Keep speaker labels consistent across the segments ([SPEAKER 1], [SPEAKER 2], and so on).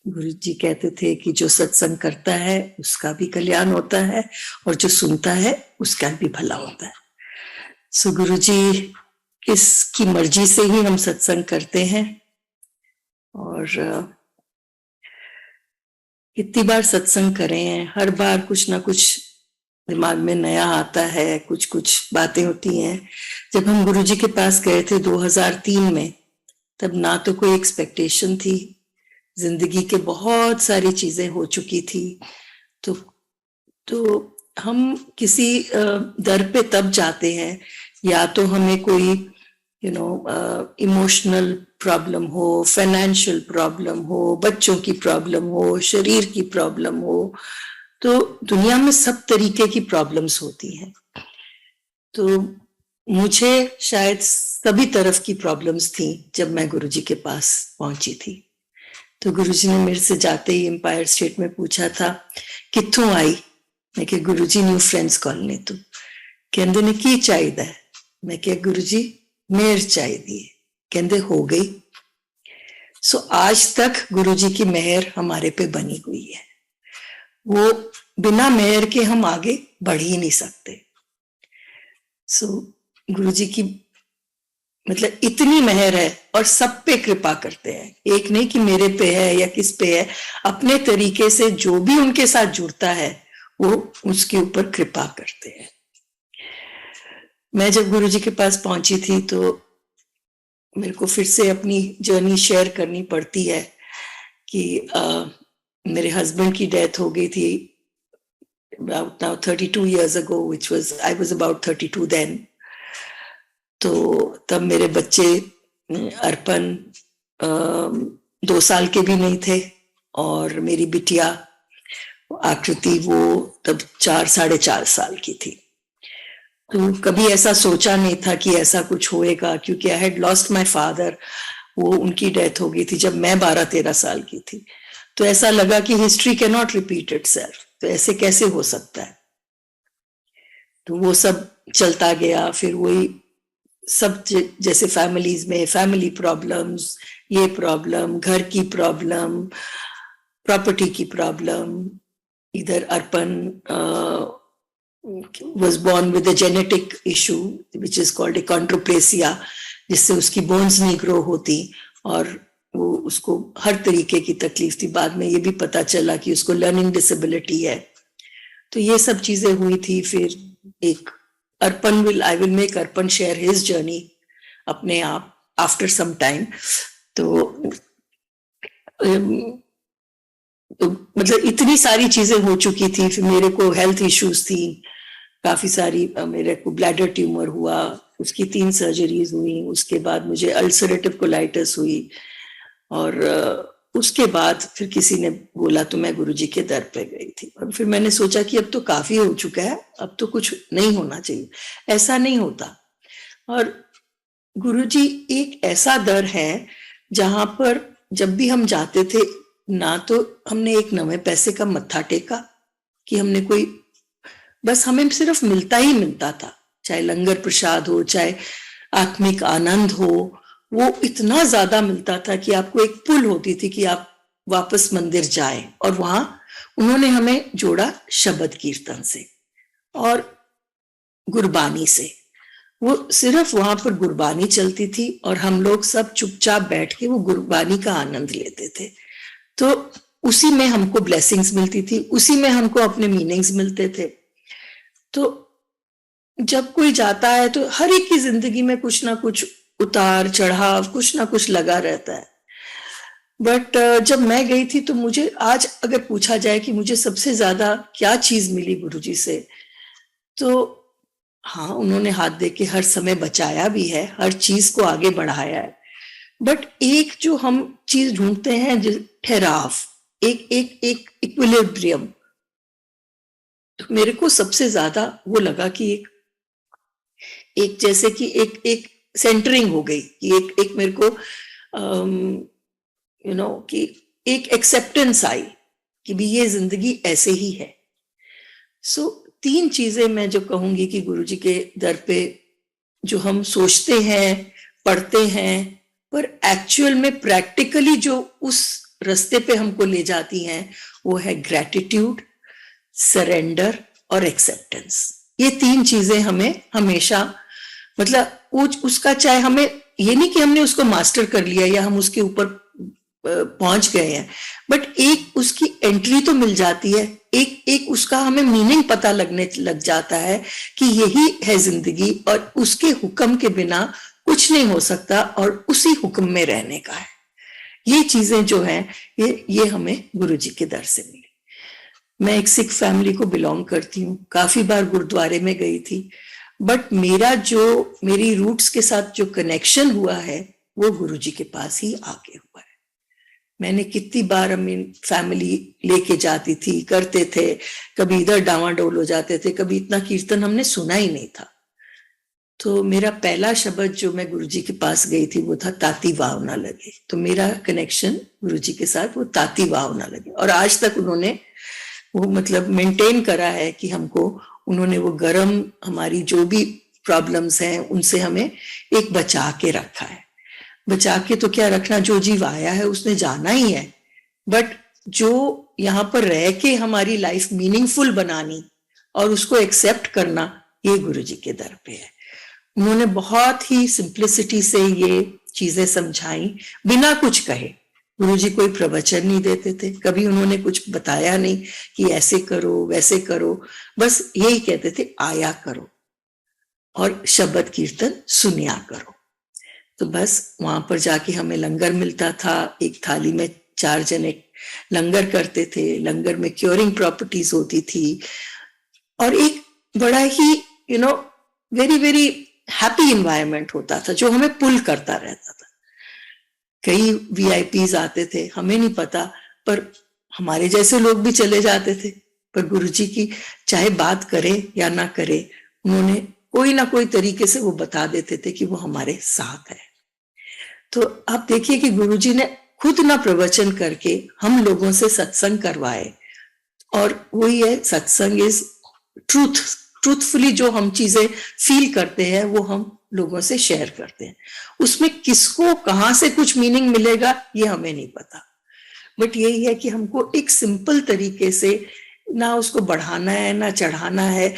[SPEAKER 1] गुरु जी कहते थे कि जो सत्संग करता है उसका भी कल्याण होता है और जो सुनता है उसका भी भला होता है। सो गुरु जी इसकी मर्जी से ही हम सत्संग करते हैं। और कितनी बार सत्संग करे हैं, हर बार कुछ ना कुछ दिमाग में नया आता है, कुछ कुछ बातें होती हैं। जब हम गुरु जी के पास गए थे 2003 में, तब ना तो कोई एक्सपेक्टेशन थी, जिंदगी के बहुत सारी चीजें हो चुकी थी। तो हम किसी दर पे तब जाते हैं, या तो हमें कोई इमोशनल प्रॉब्लम हो, फाइनेंशियल प्रॉब्लम हो, बच्चों की प्रॉब्लम हो, शरीर की प्रॉब्लम हो। तो दुनिया में सब तरीके की प्रॉब्लम्स होती हैं। तो मुझे शायद सभी तरफ की प्रॉब्लम्स थी जब मैं गुरुजी के पास पहुंची थी। तो गुरुजी ने मेरे से जाते ही एम्पायर स्टेट में पूछा था, कित्थों आई? मैं क्या गुरुजी न्यू फ्रेंड्स कॉलोनी तो कहते ने की चाहिए। मैं क्या गुरुजी मेहर चाहिए। कहते हो गई। सो आज तक गुरुजी की मेहर हमारे पे बनी हुई है। वो बिना मेहर के हम आगे बढ़ ही नहीं सकते। सो गुरुजी की मतलब इतनी मेहर है और सब पे कृपा करते हैं। एक नहीं कि मेरे पे है या किस पे है, अपने तरीके से जो भी उनके साथ जुड़ता है वो उसके ऊपर कृपा करते हैं। मैं जब गुरुजी के पास पहुंची थी तो मेरे को फिर से अपनी जर्नी शेयर करनी पड़ती है कि मेरे हस्बैंड की डेथ हो गई थी about now 32 years ago, which was I was about 32 then. तो तब मेरे बच्चे अर्पण 2 साल के भी नहीं थे और मेरी बिटिया आकृति वो तब 4-4.5 साल की थी। तो कभी ऐसा सोचा नहीं था कि ऐसा कुछ होएगा, क्योंकि I had lost my father. वो उनकी डेथ हो गई थी जब मैं 12-13 साल की थी। तो ऐसा लगा कि history can not repeat itself, तो ऐसे कैसे हो सकता है। तो वो सब चलता गया। फिर वही सब जैसे फैमिलीज में फैमिली प्रॉब्लम्स, ये प्रॉब्लम, घर की प्रॉब्लम, प्रॉपर्टी की प्रॉब्लम। इधर अर्पण was born with a genetic issue which is called achondroplasia, जिससे उसकी बोन्स नहीं ग्रो होती और वो उसको हर तरीके की तकलीफ थी। बाद में ये भी पता चला कि उसको लर्निंग डिसेबिलिटी है। तो ये सब चीजें हुई थी। फिर एक Arpan I will make Arpan share his journey अपने आप आफ्टर सम टाइम। तो मतलब इतनी सारी चीजें हो चुकी थी। फिर मेरे को हेल्थ इश्यूज थी काफी सारी। मेरे को ब्लैडर ट्यूमर हुआ, उसकी 3 सर्जरीज हुई। उसके बाद मुझे अल्सरेटिव कोलाइटिस हुई और उसके बाद फिर किसी ने बोला तो मैं गुरुजी के दर पे गई थी। और फिर मैंने सोचा कि अब तो काफी हो चुका है, अब तो कुछ नहीं होना चाहिए। ऐसा नहीं होता। और गुरुजी एक ऐसा दर है जहां पर जब भी हम जाते थे, ना तो हमने एक नवे पैसे का मत्था टेका कि हमने कोई, बस हमें सिर्फ मिलता ही मिलता था, चाहे लंगर प्रसाद हो, चाहे आत्मिक आनंद हो। वो इतना ज्यादा मिलता था कि आपको एक पुल होती थी कि आप वापस मंदिर जाएं। और वहां उन्होंने हमें जोड़ा शब्द कीर्तन से और गुरबानी से। वो सिर्फ वहां पर गुरबानी चलती थी और हम लोग सब चुपचाप बैठ के वो गुरबानी का आनंद लेते थे। तो उसी में हमको ब्लेसिंग्स मिलती थी, उसी में हमको अपने मीनिंग्स मिलते थे। तो जब कोई जाता है तो हर एक की जिंदगी में कुछ ना कुछ उतार चढ़ाव, कुछ ना कुछ लगा रहता है। बट जब मैं गई थी तो मुझे आज अगर पूछा जाए कि मुझे सबसे ज्यादा क्या चीज मिली गुरुजी से, तो हाँ, उन्होंने हाथ दे के हर समय बचाया भी है, हर चीज को आगे बढ़ाया है। बट एक जो हम चीज ढूंढते हैं, ठहराव, एक एक एक इक्विलिब्रियम, तो मेरे को सबसे ज्यादा वो लगा कि एक जैसे कि एक सेंटरिंग हो गई कि एक मेरे को कि एक एक्सेप्टेंस आई कि भी ये जिंदगी ऐसे ही है। सो 3 चीजें मैं जो कहूंगी कि गुरुजी के दर पे जो हम सोचते हैं, पढ़ते हैं, पर एक्चुअल में प्रैक्टिकली जो उस रास्ते पे हमको ले जाती हैं वो है ग्रैटिट्यूड, सरेंडर और एक्सेप्टेंस। ये 3 चीजें हमें हमेशा, मतलब उसका चाहे हमें, ये नहीं कि हमने उसको मास्टर कर लिया या हम उसके ऊपर पहुंच गए हैं, बट एक उसकी एंट्री तो मिल जाती है, एक उसका हमें मीनिंग पता लगने लग जाता है कि यही है जिंदगी और उसके हुक्म के बिना कुछ नहीं हो सकता और उसी हुक्म में रहने का है। ये चीजें जो हैं ये हमें गुरुजी के दर से मिली। मैं एक सिख फैमिली को बिलोंग करती हूँ, काफी बार गुरुद्वारे में गई थी, बट मेरी रूट्स के साथ जो कनेक्शन हुआ है वो गुरुजी के पास ही आके हुआ है। मैंने कितनी बार अपनी फैमिली लेके जाती थी, करते थे, कभी इधर डावाडोल हो जाते थे, कभी इतना कीर्तन हमने सुना ही नहीं था। तो मेरा पहला शब्द जो मैं गुरुजी के पास गई थी वो था ताती वाव ना लगे। तो मेरा कनेक्शन गुरुजी के साथ वो ताती वाव ना लगे, और आज तक उन्होंने वो मतलब मेंटेन करा है कि हमको उन्होंने वो गरम, हमारी जो भी प्रॉब्लम्स हैं उनसे हमें एक बचा के रखा है। बचा के तो क्या रखना, जो जीव आया है उसने जाना ही है, बट जो यहाँ पर रह के हमारी लाइफ मीनिंगफुल बनानी और उसको एक्सेप्ट करना, ये गुरुजी के दर पे है। उन्होंने बहुत ही सिंप्लिसिटी से ये चीजें समझाई बिना कुछ कहे। गुरुजी कोई प्रवचन नहीं देते थे, कभी उन्होंने कुछ बताया नहीं कि ऐसे करो वैसे करो, बस यही कहते थे आया करो और शब्द कीर्तन सुनिया करो। तो बस वहां पर जाके हमें लंगर मिलता था, एक थाली में 4 जने लंगर करते थे, लंगर में क्योरिंग प्रॉपर्टीज होती थी और एक बड़ा ही वेरी वेरी हैप्पी इन्वायरमेंट होता था जो हमें पुल करता रहता था। कई वीआईपीज आते थे, हमें नहीं पता, पर हमारे जैसे लोग भी चले जाते थे, पर गुरुजी की चाहे बात करे या ना करे, उन्होंने कोई ना कोई तरीके से वो बता देते थे कि वो हमारे साथ है। तो आप देखिए कि गुरुजी ने खुद ना प्रवचन करके हम लोगों से सत्संग करवाए, और वही है सत्संग इज ट्रूथफुली जो हम चीजें फील करते हैं वो हम लोगों से शेयर करते हैं। उसमें किसको कहां से कुछ मीनिंग मिलेगा ये हमें नहीं पता, बट यही है कि हमको एक सिंपल तरीके से, ना उसको बढ़ाना है ना चढ़ाना है,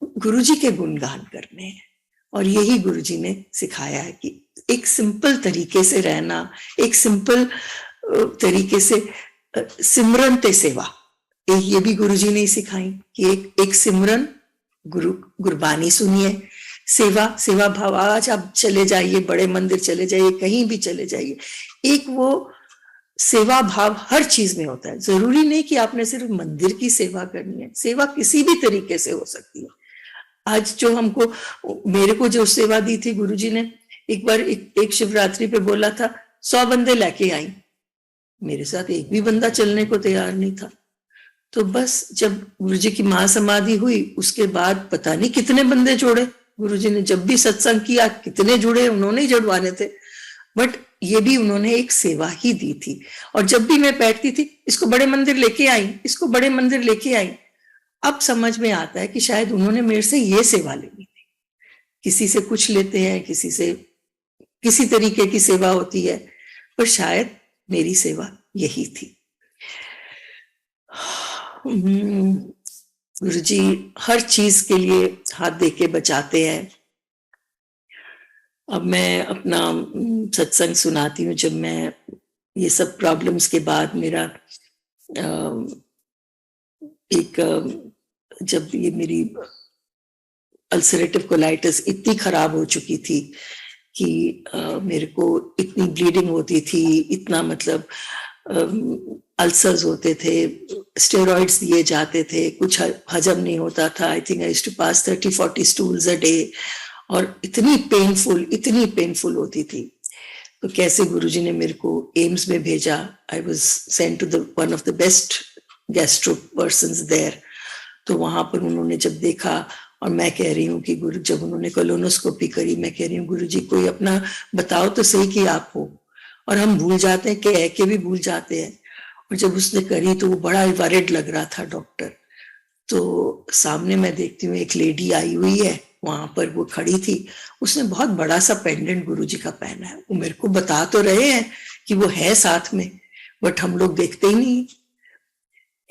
[SPEAKER 1] गुरुजी के गुणगान करने हैं। और यही गुरुजी ने सिखाया है कि एक सिंपल तरीके से रहना, एक सिंपल तरीके से सिमरन ते सेवा, ये भी गुरुजी ने सिखाई कि एक सिमरन, गुरबानी सुनिए, सेवा भाव। आज आप चले जाइए, बड़े मंदिर चले जाइए, कहीं भी चले जाइए, एक वो सेवा भाव हर चीज में होता है। जरूरी नहीं कि आपने सिर्फ मंदिर की सेवा करनी है, सेवा किसी भी तरीके से हो सकती है। आज जो हमको, मेरे को जो सेवा दी थी गुरुजी ने, एक बार एक शिवरात्रि पे बोला था 100 बंदे लेके आई, मेरे साथ एक भी बंदा चलने को तैयार नहीं था। तो बस जब गुरुजी की महासमाधि हुई उसके बाद पता नहीं कितने बंदे जोड़े गुरुजी ने, जब भी सत्संग किया कितने जुड़े, उन्होंने ही जुड़वाने थे, बट ये भी उन्होंने एक सेवा ही दी थी। और जब भी मैं बैठती थी, इसको बड़े मंदिर लेके आई, इसको बड़े मंदिर लेके आई, अब समझ में आता है कि शायद उन्होंने मेरे से ये सेवा लेनी थी। किसी से कुछ लेते हैं, किसी से किसी तरीके की सेवा होती है, पर शायद मेरी सेवा यही थी। गुरुजी हर चीज के लिए हाथ दे के बचाते हैं। अब मैं अपना सत्संग सुनाती हूँ। जब मैं ये सब प्रॉब्लम्स के बाद मेरा जब ये मेरी अल्सरेटिव कोलाइटिस इतनी खराब हो चुकी थी कि मेरे को इतनी ब्लीडिंग होती थी, इतना मतलब अल्सर्स होते थे, स्टेरॉइड्स दिए जाते थे, कुछ हजम नहीं होता था। I think I used to pass 30-40 stools a day, और इतनी पेनफुल होती थी। तो कैसे गुरुजी ने मेरे को एम्स में भेजा। I was sent to the one of the best gastro persons there. तो वहां पर उन्होंने जब देखा, और मैं कह रही हूँ कि गुरु, जब उन्होंने कोलोनोस्कोपी करी, मैं कह रही हूँ गुरुजी कोई अपना बताओ तो सही कि आप हो, और हम भूल जाते हैं, कह के भी भूल जाते हैं। और जब उसने करी तो वो बड़ा वरिड लग रहा था डॉक्टर। तो सामने मैं देखती हूँ एक लेडी आई हुई है, वहां पर वो खड़ी थी, उसने बहुत बड़ा सा पेंडेंट गुरुजी का पहना है। वो मेरे को बता तो रहे हैं कि वो है साथ में, बट हम लोग देखते ही नहीं।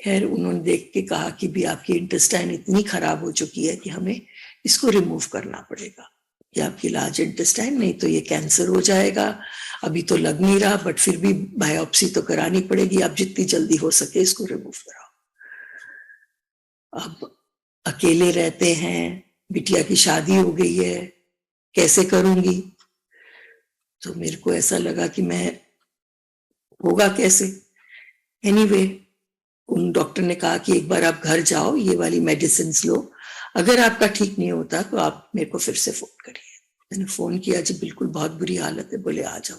[SPEAKER 1] खैर उन्होंने देख के कहा कि भी आपकी इंटेस्टाइन इतनी खराब हो चुकी है कि हमें इसको रिमूव करना पड़ेगा, कि आपकी लार्ज इंटेस्टाइन, नहीं तो ये कैंसर हो जाएगा। अभी तो लग नहीं रहा बट फिर भी बायोप्सी तो करानी पड़ेगी, आप जितनी जल्दी हो सके इसको रिमूव कराओ। अब अकेले रहते हैं, बिटिया की शादी हो गई है, कैसे करूंगी? तो मेरे को ऐसा लगा कि मैं, होगा कैसे? एनीवे उन डॉक्टर ने कहा कि एक बार आप घर जाओ, ये वाली मेडिसिन लो, अगर आपका ठीक नहीं होता तो आप मेरे को फिर से फोन करिए। मैंने फोन किया, जी बिल्कुल बहुत बुरी हालत है। बोले आ जाओ।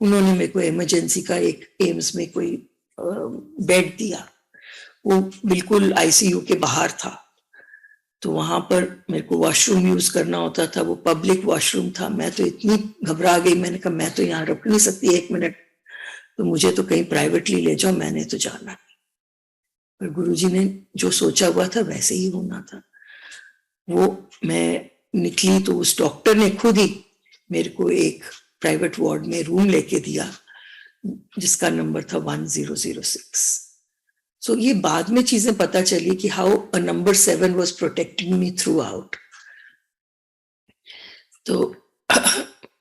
[SPEAKER 1] उन्होंने मेरे को इमरजेंसी का एक एम्स में कोई बेड दिया, वो बिल्कुल आईसीयू के बाहर था। तो वहां पर मेरे को वॉशरूम यूज करना होता था, वो पब्लिक वॉशरूम था। मैं तो इतनी घबरा गई, मैंने कहा मैं तो यहाँ रुक नहीं सकती 1 मिनट, तो मुझे तो कहीं प्राइवेटली ले जाओ, मैंने तो जाना नहीं। पर गुरुजी ने जो सोचा हुआ था वैसे ही होना था। वो मैं निकली तो उस डॉक्टर ने खुद ही मेरे को एक प्राइवेट वार्ड में रूम लेके दिया, जिसका नंबर था 1006। सो ये बाद में चीजें पता चली कि how a number 7 was protecting me through out. तो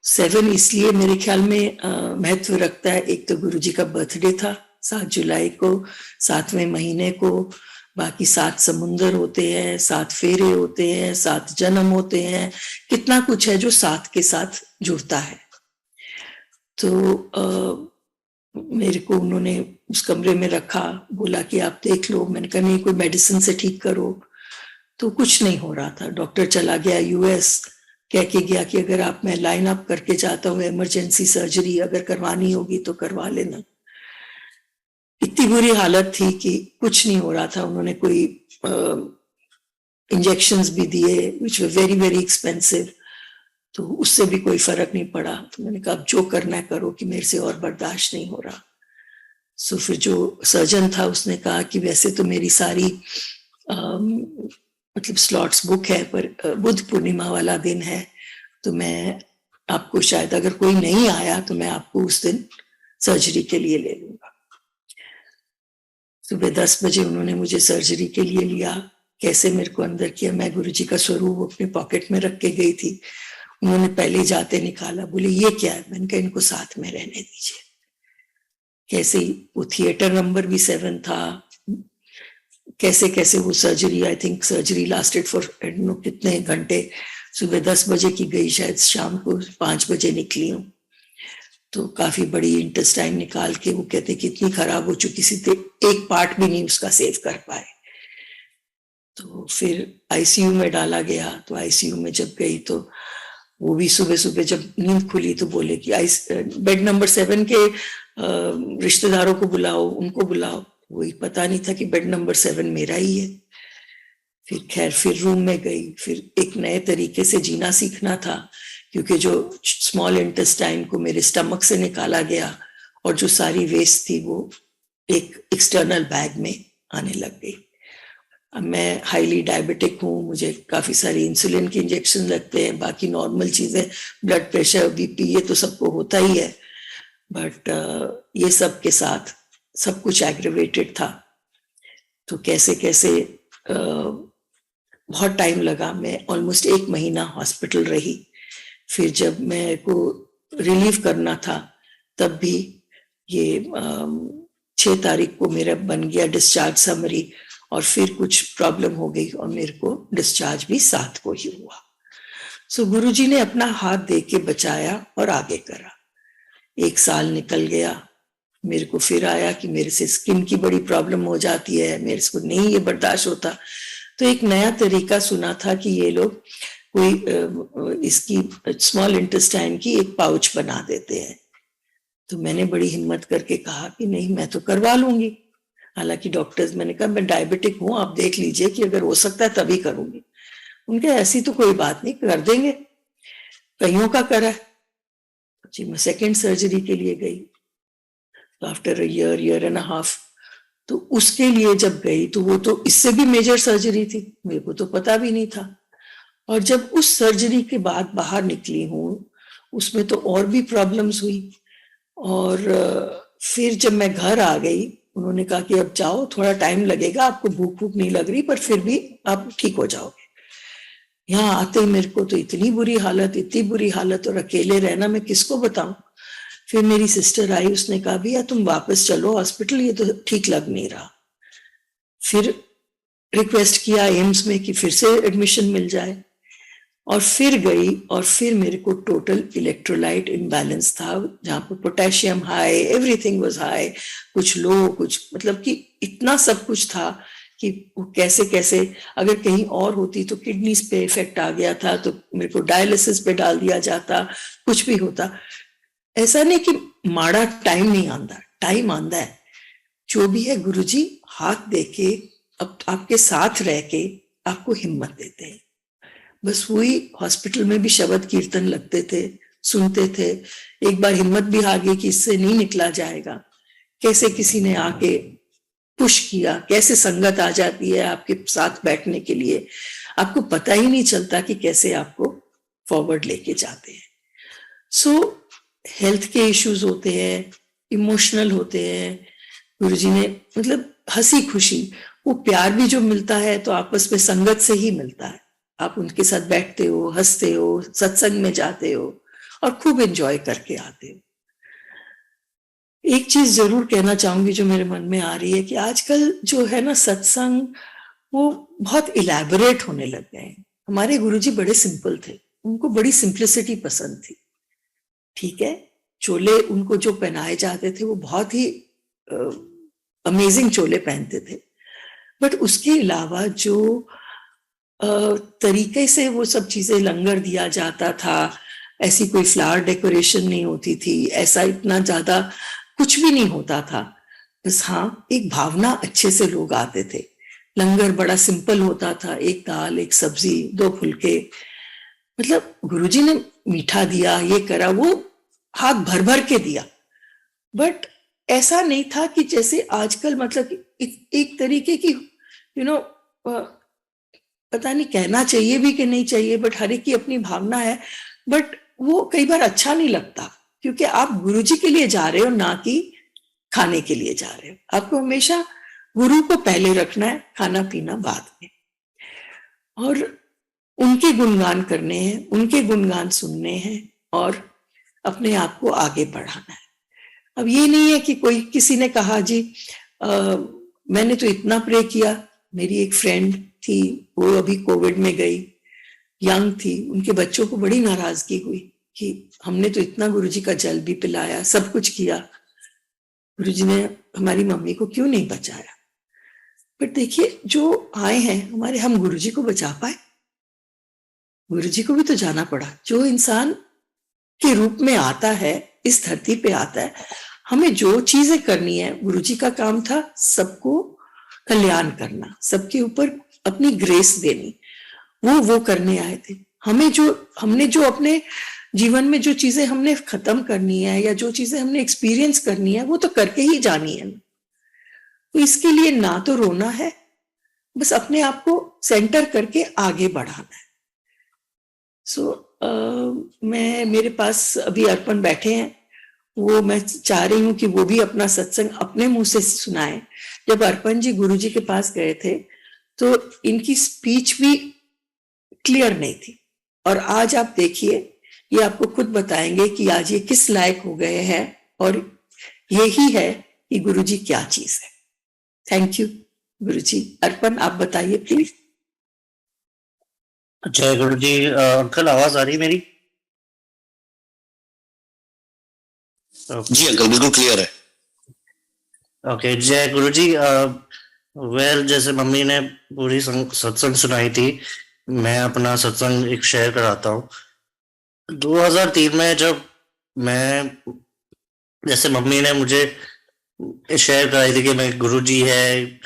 [SPEAKER 1] 7 इसलिए मेरे ख्याल में महत्व रखता है। एक तो गुरुजी का बर्थडे था 7 जुलाई को, 7वें महीने को। बाकी 7 समुंदर होते हैं, 7 फेरे होते हैं, 7 जन्म होते हैं, कितना कुछ है जो 7 के साथ जुड़ता है। तो मेरे को उन्होंने उस कमरे में रखा, बोला कि आप देख लो। मैंने कहा नहीं, कोई मेडिसिन से ठीक करो। तो कुछ नहीं हो रहा था। डॉक्टर चला गया यूएस, कह के गया कि अगर आप, मैं लाइन अप करके जाता हूँ, इमरजेंसी सर्जरी अगर करवानी होगी तो करवा लेना। इतनी बुरी हालत थी कि कुछ नहीं हो रहा था। उन्होंने कोई इंजेक्शंस भी दिए विच वर वेरी वेरी एक्सपेंसिव, तो उससे भी कोई फर्क नहीं पड़ा। तो मैंने कहा अब जो करना है करो, कि मेरे से और बर्दाश्त नहीं हो रहा। सो फिर जो सर्जन था उसने कहा कि वैसे तो मेरी सारी मतलब स्लॉट्स बुक है, पर बुध पूर्णिमा वाला दिन है, तो मैं आपको शायद, अगर कोई नहीं आया तो मैं आपको उस दिन सर्जरी के लिए ले लूंगा। सुबह 10 बजे उन्होंने मुझे सर्जरी के लिए लिया। कैसे मेरे को अंदर किया, मैं गुरुजी का स्वरूप अपने पॉकेट में रख के गई थी। उन्होंने पहले जाते निकाला, बोले ये क्या है? मैंने कहा इनको साथ में रहने दीजिए। कैसे ही वो थिएटर नंबर भी 7 था। कैसे कैसे वो surgery, I think surgery lasted for कितने घंटे। सुबह 10 बजे की गई, शायद शाम को 5 बजे निकली हूँ। तो काफी बड़ी इंटेस्टाइन निकाल के, वो कहते कि इतनी खराब हो चुकी थी, एक पार्ट भी नहीं उसका सेव कर पाए। तो फिर आईसीयू में डाला गया। तो आईसीयू में जब गई तो वो भी सुबह सुबह जब नींद खुली तो बोले कि बेड नंबर 7 के रिश्तेदारों को बुलाओ, उनको बुलाओ। वही पता नहीं था कि बेड नंबर 7 मेरा ही है। फिर खैर फिर रूम में गई, फिर एक नए तरीके से जीना सीखना था, क्योंकि जो स्मॉल इंटेस्टाइन को मेरे स्टमक से निकाला गया और जो सारी वेस्ट थी वो एक एक्सटर्नल बैग में आने लग गई। अब मैं हाईली डायबिटिक हूँ, मुझे काफी सारी इंसुलिन के इंजेक्शन लगते हैं, बाकी नॉर्मल चीजें, ब्लड प्रेशर, बीपी, ये तो सबको होता ही है। बट ये सब के साथ सब कुछ एग्रेवेटेड था। तो कैसे कैसे बहुत टाइम लगा। मैं ऑलमोस्ट 1 महीना हॉस्पिटल रही। फिर जब मैं को रिलीव करना था तब भी ये 6 तारीख को मेरा बन गया डिस्चार्ज समरी, और फिर कुछ प्रॉब्लम हो गई और मेरे को डिस्चार्ज भी 7 को ही हुआ। सो गुरुजी ने अपना हाथ दे के बचाया और आगे करा। 1 साल निकल गया। मेरे को फिर आया कि मेरे से स्किन की बड़ी प्रॉब्लम हो जाती है, मेरे को नहीं ये बर्दाश्त होता। तो एक नया तरीका सुना था कि ये लोग कोई इसकी स्मॉल इंटेस्टाइन की एक पाउच बना देते हैं। तो मैंने बड़ी हिम्मत करके कहा कि नहीं, मैं तो करवा लूंगी। हालांकि डॉक्टर्स, मैंने कहा मैं डायबिटिक हूं, आप देख लीजिए कि अगर हो सकता है तभी करूंगी। उनके ऐसी तो कोई बात नहीं, कर देंगे, कईयों का करा है। जी मैं सेकेंड सर्जरी के लिए गई, तो आफ्टर ईयर एंड हाफ, तो उसके लिए जब गई तो वो तो इससे भी मेजर सर्जरी थी, मेरे को तो पता भी नहीं था। और जब उस सर्जरी के बाद बाहर निकली हूँ, उसमें तो और भी प्रॉब्लम्स हुई। और फिर जब मैं घर आ गई, उन्होंने कहा कि अब जाओ, थोड़ा टाइम लगेगा, आपको भूख भूख नहीं लग रही, पर फिर भी आप ठीक हो जाओगे। यहाँ आते ही मेरे को तो इतनी बुरी हालत, इतनी बुरी हालत, और अकेले रहना, मैं किसको बताऊं। फिर मेरी सिस्टर आई, उसने कहा भैया तुम वापस चलो हॉस्पिटल, ये तो ठीक लग नहीं रहा। फिर रिक्वेस्ट किया एम्स में कि फिर से एडमिशन मिल जाए, और फिर गई, और फिर मेरे को टोटल इलेक्ट्रोलाइट इम्बैलेंस था, जहां पर potassium high, everything was high, कुछ लो, कुछ मतलब कि इतना सब कुछ था कि वो कैसे कैसे, अगर कहीं और होती तो किडनीज पे इफेक्ट आ गया था, तो मेरे को डायलिसिस पे डाल दिया जाता, कुछ भी होता। ऐसा नहीं कि माड़ा टाइम नहीं आंदा, टाइम आंदा है। जो भी है गुरुजी हाथ देके, अब आपके साथ रह के आपको हिम्मत देते हैं। बस वही हॉस्पिटल में भी शब्द कीर्तन लगते थे, सुनते थे। एक बार हिम्मत भी आ गई कि इससे नहीं निकला जाएगा, कैसे किसी ने आके पुश किया, कैसे संगत आ जाती है आपके साथ बैठने के लिए, आपको पता ही नहीं चलता कि कैसे आपको फॉरवर्ड लेके जाते हैं। सो हेल्थ के इश्यूज होते हैं, इमोशनल होते हैं, गुरुजी ने मतलब हंसी खुशी, वो प्यार भी जो मिलता है तो आपस में संगत से ही मिलता है। आप उनके साथ बैठते हो, हंसते हो, सत्संग में जाते हो और खूब एंजॉय करके आते हो। एक चीज जरूर कहना चाहूंगी जो मेरे मन में आ रही है कि आजकल जो है ना सत्संग, वो बहुत इलेबोरेट होने लग गए हैं। हमारे गुरुजी बड़े सिंपल थे, उनको बड़ी सिंप्लिसिटी पसंद थी। ठीक है, चोले उनको जो पहनाए जाते थे वो बहुत ही अमेजिंग चोले पहनते थे, बट उसके अलावा जो तरीके से वो सब चीजें, लंगर दिया जाता था, ऐसी कोई फ्लावर डेकोरेशन नहीं होती थी, ऐसा इतना ज्यादा कुछ भी नहीं होता था। बस हाँ, एक भावना अच्छे से लोग आते थे। लंगर बड़ा सिंपल होता था, एक दाल, एक सब्जी, दो फुलके, मतलब गुरुजी ने मीठा दिया, ये करा, वो हाथ भर भर के दिया। बट ऐसा नहीं था कि जैसे आजकल, मतलब एक तरीके की पता नहीं कहना चाहिए भी कि नहीं चाहिए, बट हर एक की अपनी भावना है, बट वो कई बार अच्छा नहीं लगता, क्योंकि आप गुरुजी के लिए जा रहे हो, ना कि खाने के लिए जा रहे हो। आपको हमेशा गुरु को पहले रखना है, खाना पीना बाद में, और उनके गुणगान करने हैं, उनके गुणगान सुनने हैं, और अपने आप को आगे बढ़ाना है। अब ये नहीं है कि कोई, किसी ने कहा जी मैंने तो इतना प्रे किया। मेरी एक फ्रेंड थी, वो अभी कोविड में गई, यंग थी, उनके बच्चों को बड़ी नाराजगी हुई कि हमने तो इतना गुरुजी का जल भी पिलाया, सब कुछ किया, गुरुजी ने हमारी मम्मी को क्यों नहीं बचाया। पर देखिए, जो आए हैं हमारे, हम गुरुजी को बचा पाए? गुरुजी को भी तो जाना पड़ा। जो इंसान के रूप में आता है, इस धरती पे आता है, हमें जो चीजें करनी है, गुरुजी का काम था सबको कल्याण करना, सबके ऊपर अपनी ग्रेस देनी, वो करने आए थे। हमने जो अपने जीवन में जो चीजें हमने खत्म करनी है, या जो चीजें हमने एक्सपीरियंस करनी है, वो तो करके ही जानी है। तो इसके लिए ना तो रोना है, बस अपने आप को सेंटर करके आगे बढ़ाना है। मैं, मेरे पास अभी अर्पण बैठे हैं, वो मैं चाह रही हूँ कि वो भी अपना सत्संग अपने मुंह से सुनाए। जब अर्पण जी गुरुजी के पास गए थे तो इनकी स्पीच भी क्लियर नहीं थी, और आज आप देखिए, ये आपको खुद बताएंगे कि आज ये किस लायक हो गए हैं, और यही है कि गुरुजी क्या चीज है। थैंक यू गुरुजी। अर्पण आप बताइए प्लीज।
[SPEAKER 2] जय गुरु जी। अंकल आवाज आ रही है मेरी?
[SPEAKER 3] जी अंकल, बिल्कुल क्लियर है।
[SPEAKER 2] ओके, जय गुरु जी। वेल, जैसे मम्मी ने पूरी सत्संग सुनाई थी, मैं अपना सत्संग एक शेयर कराता हूँ। 2003 में जब मैं, जैसे मम्मी ने मुझे शेयर कराई थी कि मैं गुरु जी है,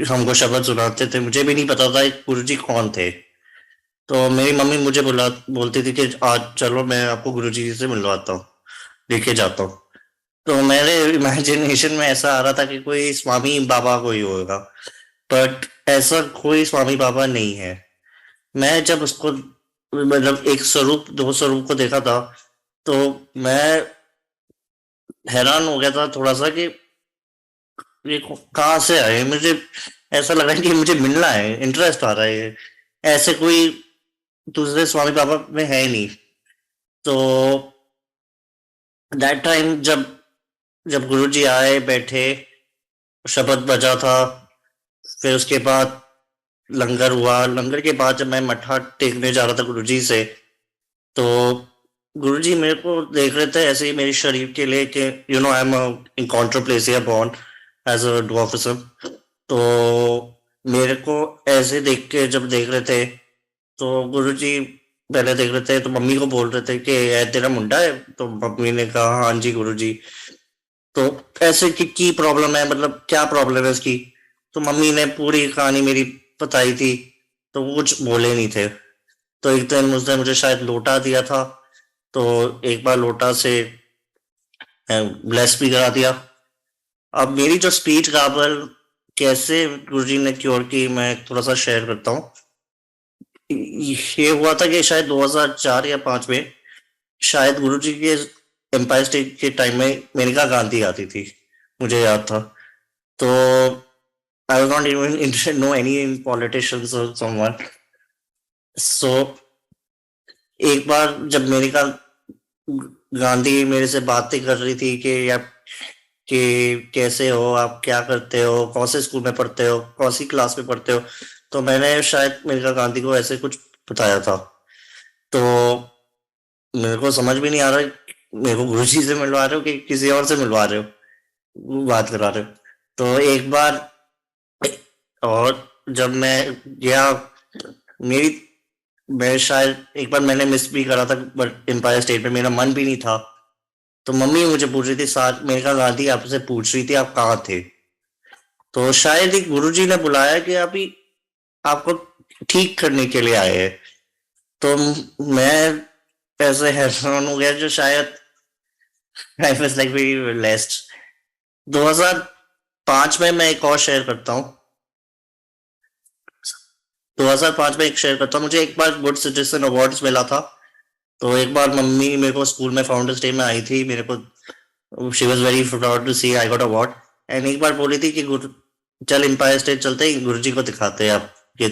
[SPEAKER 2] हमको शब्द सुनाते थे, मुझे भी नहीं पता था गुरु जी कौन थे। तो मेरी मम्मी मुझे बोलती थी कि आज चलो मैं आपको गुरु जी से मिलवाता हूँ, लेके जाता हूँ। तो मेरे इमेजिनेशन में ऐसा आ रहा था कि कोई स्वामी बाबा कोई होगा, बट ऐसा कोई स्वामी बाबा नहीं है। मैं जब उसको, मतलब एक स्वरूप, दो स्वरूप को देखा था, तो मैं हैरान हो गया था थोड़ा सा कि ये कहाँ से आए। मुझे ऐसा लगा कि मुझे मिलना है, इंटरेस्ट आ रहा है, ऐसे कोई दूसरे स्वामी बाबा में है ही नहीं। तो दैट टाइम जब जब गुरुजी आए, बैठे, शब्द बजा था, फिर उसके बाद लंगर हुआ। लंगर के बाद जब मैं मत्था टेकने जा रहा था गुरुजी से, तो गुरुजी मेरे को देख रहे थे ऐसे ही मेरे शरीर के लिए कि I am in achondroplasia born as a dwarfism. तो मेरे को ऐसे देख के जब देख रहे थे, तो गुरुजी पहले देख रहे थे तो मम्मी को बोल रहे थे कि ये तेरा मुंडा है। तो मम्मी ने कहा हाँ जी गुरुजी। तो ऐसे की प्रॉब्लम है, मतलब क्या प्रॉब्लम है इसकी। तो मम्मी ने पूरी कहानी मेरी बताई थी, तो वो कुछ बोले नहीं थे। तो एक दिन उसने मुझे शायद लोटा दिया था, तो एक बार लोटा से ब्लेस भी करा दिया। अब मेरी जो स्पीच गाबर कैसे गुरुजी ने क्योर की, मैं थोड़ा सा शेयर करता हूँ। ये हुआ था कि शायद 2004 या 5 में, शायद गुरुजी के एम्पायर स्टेट के टाइम में मेनका गांधी आती थी, मुझे याद था। तो I was not even know any politicians और समवन। सो एक बार जब मेनका गांधी मेरे से बातें कर रही थी कि आप कि कैसे हो, आप क्या करते हो, कौन से स्कूल में पढ़ते हो, कौन सी क्लास में पढ़ते हो, तो मैंने शायद मेनका गांधी को ऐसे कुछ बताया था। तो मेरे को समझ भी नहीं आ रहा मेरे को गुरुजी से मिलवा रहे हो कि किसी और से मिलवा रहे हो, बात करा रहे हो। तो एक बार और जब मैं गया, मेरी मैं शायद एक बार मैंने मिस भी करा था, बट एम्पायर स्टेट में मेरा मन भी नहीं था। तो मम्मी मुझे पूछ रही थी साथ, मेरे कहा गांधी आपसे पूछ रही थी आप कहाँ थे। तो शायद एक गुरुजी ने बुलाया कि अभी आपको ठीक करने के लिए आए हैं। तो मैं ऐसे हैरान हो गया, जो शायद I was like very relaxed. 2005 में मैं एक और शेयर करता हूँ। 2005 में एक शेयर करता हूँ, मुझे एक बार गुड सिटीजन अवार्ड्स मिला था। तो एक बार मम्मी मेरे को स्कूल में फाउंडर्स डे में आई थी, मेरे को she was very proud to see I got award. And एक बार बोली थी कि गुरु चल एम्पायर स्टेट चलते ही गुरुजी को दिखाते हैं आप कि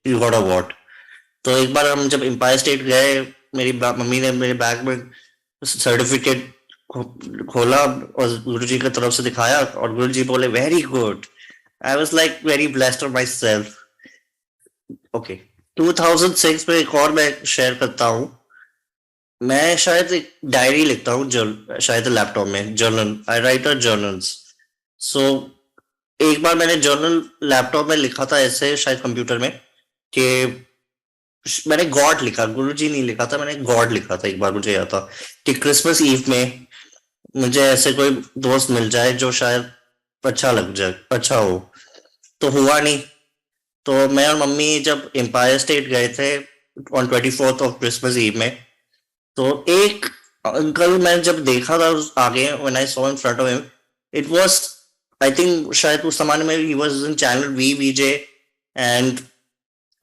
[SPEAKER 2] यू गॉट अवार्ड। तो एक बार हम जब एम्पायर स्टेट गए, मेरी मम्मी ने मेरे बैग में सर्टिफिकेट खोला और गुरुजी की तरफ से दिखाया, और गुरुजी बोले very good. I was like very blessed of my self. Okay, 2006 में एक और मैं शेयर करता हूँ। मैं शायद एक डायरी लिखता हूँ, शायद लैपटॉप में जर्नल, आई राइट अ जर्नल्स। सो एक बार मैंने जर्नल लैपटॉप में लिखा था ऐसे, शायद कंप्यूटर में, कि मैंने गॉड लिखा, गुरुजी नहीं लिखा था, मैंने गॉड लिखा था। एक बार मुझे याद था कि क्रिसमस ईव में मुझे ऐसे कोई दोस्त मिल जाए जो शायद अच्छा लग जाए, अच्छा हो। तो हुआ नहीं। तो मैं और मम्मी जब एम्पायर स्टेट गए थे on 24th of Christmas ewe में, तो एक अंकल मैं जब देखा था आगे, when I saw in front of him, it was, I think शायद उस जमाने में ही was in channel VJ. And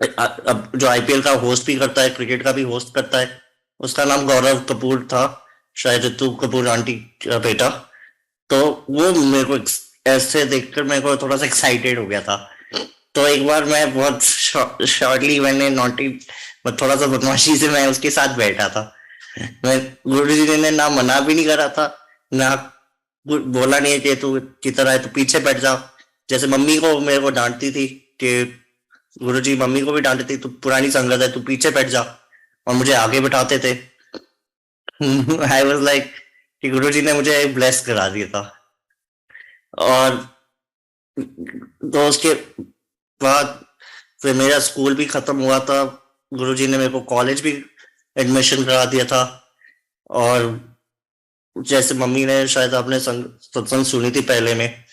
[SPEAKER 2] अब जो आईपीएल का होस्ट भी करता है, क्रिकेट का भी होस्ट करता है, उसका नाम गौरव कपूर था, शायद ऋतु कपूर आंटी का बेटा। तो वो मेरे को ऐसे देखकर मेरे को थोड़ा सा एक्साइटेड हो गया था। तो एक बार मैं बहुत शॉर्टली मैंने नोटी, थोड़ा सा बदमाशी से मैं उसके साथ बैठा था। मैं गुरु जी ने ना मना भी नहीं करा था, ना बोला नहीं है कि तू किधर है, तू पीछे बैठ जा। जैसे मम्मी को मेरे को डांटती थी कि गुरुजी मम्मी को भी डांटती थी, तू पुरानी संगत है, तू पीछे बैठ जा, और मुझे आगे बैठाते थे। आई वाज लाइक कि गुरुजी ने मुझे ब्लेस करा दिया था। और तो उसके बाद फिर मेरा स्कूल भी खत्म हुआ था, गुरुजी ने मेरे को कॉलेज भी एडमिशन करा दिया था। और जैसे मम्मी ने, शायद आपने सत्संग सुनी थी पहले में,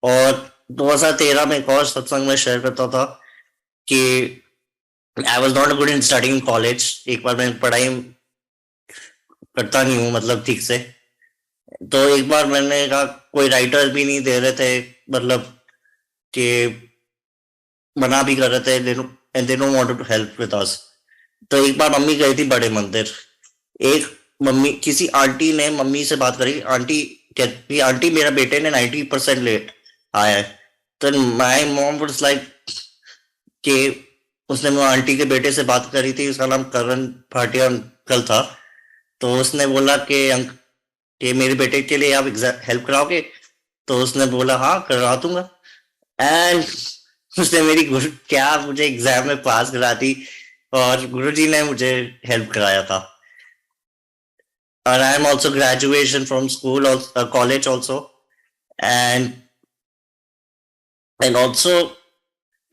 [SPEAKER 2] और 2013 में एक और सत्संग में शेयर करता था कि I was not good in studying college. एक बार मैं पढ़ाई करता नहीं हूँ मतलब ठीक से। तो एक बार मैंने कहा, कोई राइटर भी नहीं दे रहे थे, मतलब कि मना भी कर रहे थे, and they don't want to help with us. तो एक बार मम्मी गई थी बड़े मंदिर, एक मम्मी किसी आंटी ने मम्मी से बात करी, आंटी कहती आंटी मेरा बेटे ने 90% ले आया है। तो माय मॉम वाज लाइक कि उसने वो आंटी के बेटे से बात करी थी, उसका नाम करण भाटिया अंकल था। तो उसने बोला कि कि मेरे बेटे के लिए आप हेल्प कराओगे? तो उसने बोला हाँ करवा दूंगा। एंड उसने क्या मुझे एग्जाम में पास करा दी, और गुरुजी ने मुझे हेल्प कराया था। और I am also graduation from school college also. And and also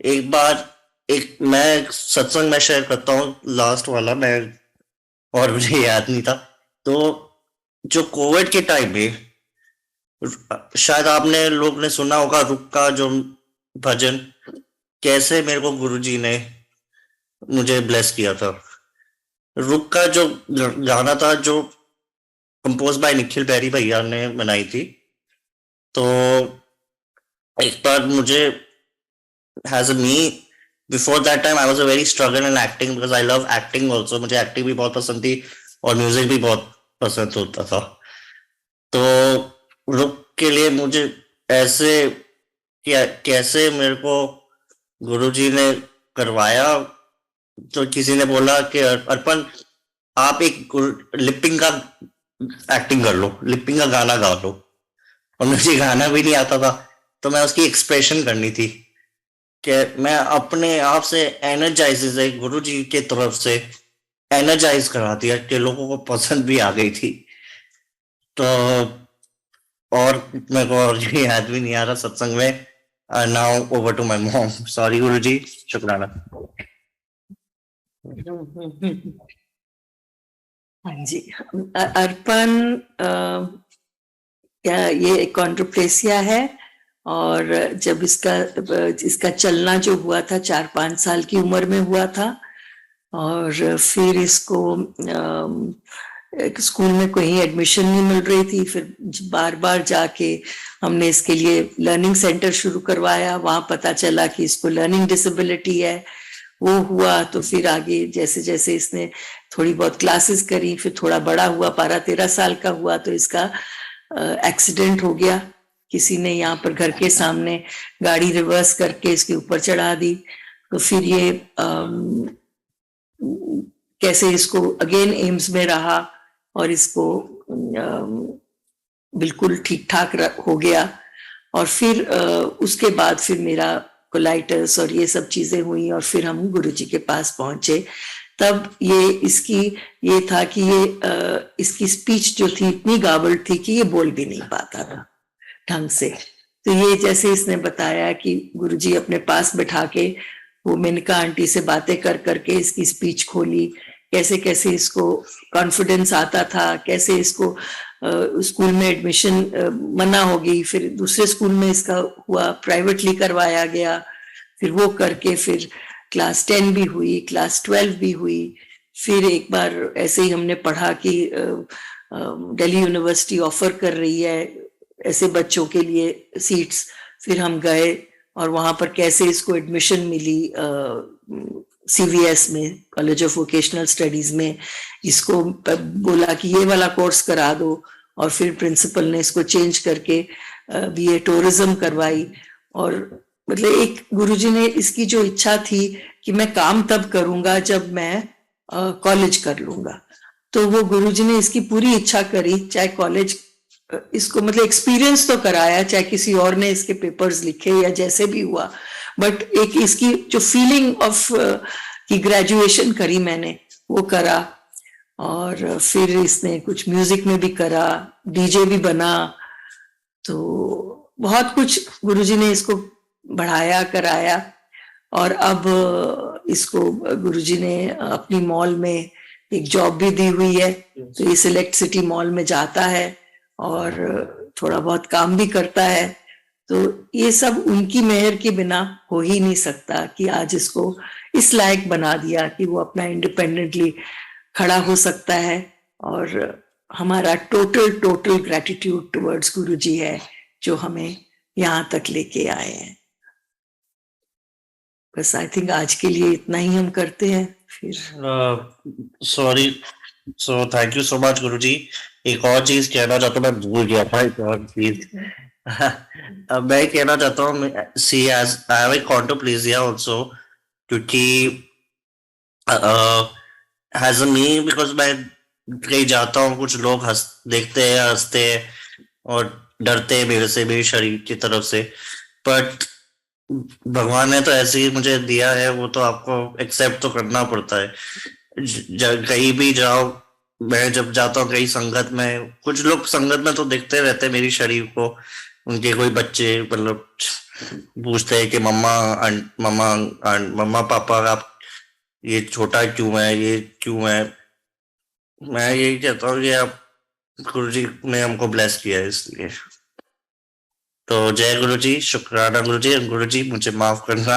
[SPEAKER 2] एक बार एक मैं सत्संग में शेयर करता हूँ, लास्ट वाला मैं, और मुझे याद नहीं था। तो जो कोविड के टाइम में, शायद आपने लोग ने सुना होगा रुक का जो भजन, कैसे मेरे को गुरुजी ने मुझे ब्लेस किया था। रुक का जो गाना था, जो कंपोज बाय निखिल बैरी भैया ने बनाई थी। तो एक बार मुझे has a me before that time I was a very struggle in acting because I love acting also. मुझे एक्टिंग भी बहुत पसंद थी और म्यूजिक भी बहुत पसंद होता था। तो रुक के लिए मुझे ऐसे कैसे मेरे को गुरुजी ने करवाया। तो किसी ने बोला कि अर्पण आप एक लिपिंग का एक्टिंग कर लो, लिपिंग का गाना गा लो। और मुझे गाना भी नहीं आता था, तो मैं उसकी एक्सप्रेशन करनी थी कि मैं अपने आप से एनर्जाइज, गुरु जी की तरफ से एनर्जाइज करा दिया कि लोगों को पसंद भी आ गई थी। तो और मेरे को और ये याद भी नहीं आ रहा सत्संग में। Now over to my mom. Sorry Guru ji, शुक्राना।
[SPEAKER 1] हाँ जी। अर्पण क्या ये कॉन्ट्रोप्लेसिया है, और जब इसका चलना जो हुआ था 4-5 साल की उम्र में हुआ था, और फिर इसको स्कूल में कहीं एडमिशन नहीं मिल रही थी। फिर बार बार जाके हमने इसके लिए लर्निंग सेंटर शुरू करवाया, वहां पता चला कि इसको लर्निंग डिसेबिलिटी है। वो हुआ तो फिर आगे जैसे जैसे इसने थोड़ी बहुत क्लासेस करी, फिर थोड़ा बड़ा हुआ, 12-13 साल का हुआ, तो इसका एक्सीडेंट हो गया। किसी ने यहाँ पर घर के सामने गाड़ी रिवर्स करके इसके ऊपर चढ़ा दी। तो फिर ये कैसे इसको अगेन एम्स में रहा और इसको बिल्कुल ठीक ठाक हो गया। और फिर उसके बाद फिर मेरा कोलाइटिस और ये सब चीजें हुई, और फिर हम गुरुजी के पास पहुंचे। तब ये था कि इसकी स्पीच जो थी इतनी गावल्ड थी कि ये बोल भी नहीं पाता था ढंग से। तो ये जैसे इसने बताया कि गुरुजी अपने पास बैठा के वो मेनका आंटी से बातें कर करके इसकी स्पीच खोली, कैसे कैसे इसको कॉन्फिडेंस आता था, कैसे इसको स्कूल में एडमिशन मना हो गई, फिर दूसरे स्कूल में इसका हुआ, प्राइवेटली करवाया गया। फिर वो करके फिर क्लास 10 भी हुई, क्लास 12 भी हुई। फिर एक बार ऐसे ही हमने पढ़ा कि दिल्ली यूनिवर्सिटी ऑफर कर रही है ऐसे बच्चों के लिए सीट्स। फिर हम गए और वहां पर कैसे इसको एडमिशन मिली सीवीएस में, कॉलेज ऑफ वोकेशनल स्टडीज में। इसको बोला कि ये वाला कोर्स करा दो, और फिर प्रिंसिपल ने इसको चेंज करके बीए टूरिज्म करवाई। और मतलब एक गुरुजी ने इसकी जो इच्छा थी कि मैं काम तब करूंगा जब मैं कॉलेज कर लूंगा, तो वो गुरुजी ने इसकी पूरी इच्छा करी। चाहे कॉलेज इसको मतलब एक्सपीरियंस तो कराया, चाहे किसी और ने इसके पेपर्स लिखे या जैसे भी हुआ, बट एक इसकी जो फीलिंग ऑफ कि ग्रेजुएशन करी मैंने, वो करा। और फिर इसने कुछ म्यूजिक में भी करा, डीजे भी बना। तो बहुत कुछ गुरुजी ने इसको बढ़ाया कराया। और अब इसको गुरुजी ने अपनी मॉल में एक जॉब भी दी हुई है, तो ये सिलेक्ट सिटी मॉल में जाता है और थोड़ा बहुत काम भी करता है। तो ये सब उनकी मेहर के बिना हो ही नहीं सकता कि आज इसको इस लायक बना दिया कि वो अपना इंडिपेंडेंटली खड़ा हो सकता है। और हमारा टोटल ग्रेटिट्यूड टुवर्ड्स गुरुजी है जो हमें यहाँ तक लेके आए हैं। बस आई थिंक आज के लिए इतना ही हम करते हैं। फिर
[SPEAKER 2] sorry, so thank you so much Guruji एक और चीज कहना चाहता हूँ, मैं भूल गया था एक और चीज। अब मैं कहना चाहता हूँ, see as I have a achondroplasia also, क्योंकि हैज मी, बिकॉज मैं कहीं जाता हूँ, कुछ लोग हंस देखते हैं, हंसते हैं और डरते हैं मेरे से, मेरे शरीर की तरफ से। बट भगवान ने तो ऐसे ही मुझे दिया है, वो तो आपको एक्सेप्ट तो करना पड़ता है। कहीं भी जाओ, मैं जब जाता हूँ कहीं संगत में, कुछ लोग संगत में तो देखते रहते हैं मेरी शरीर को, उनके कोई बच्चे मतलब पूछते हैं कि मम्मा मम्मा मम्मा पापा, आप ये छोटा क्यों है, ये क्यों है। मैं यही कहता हूँ कि आप, गुरु जी ने हमको ब्लेस किया है इसलिए। तो जय गुरु जी, शुक्राना गुरु जी, गुरु जी मुझे माफ करना।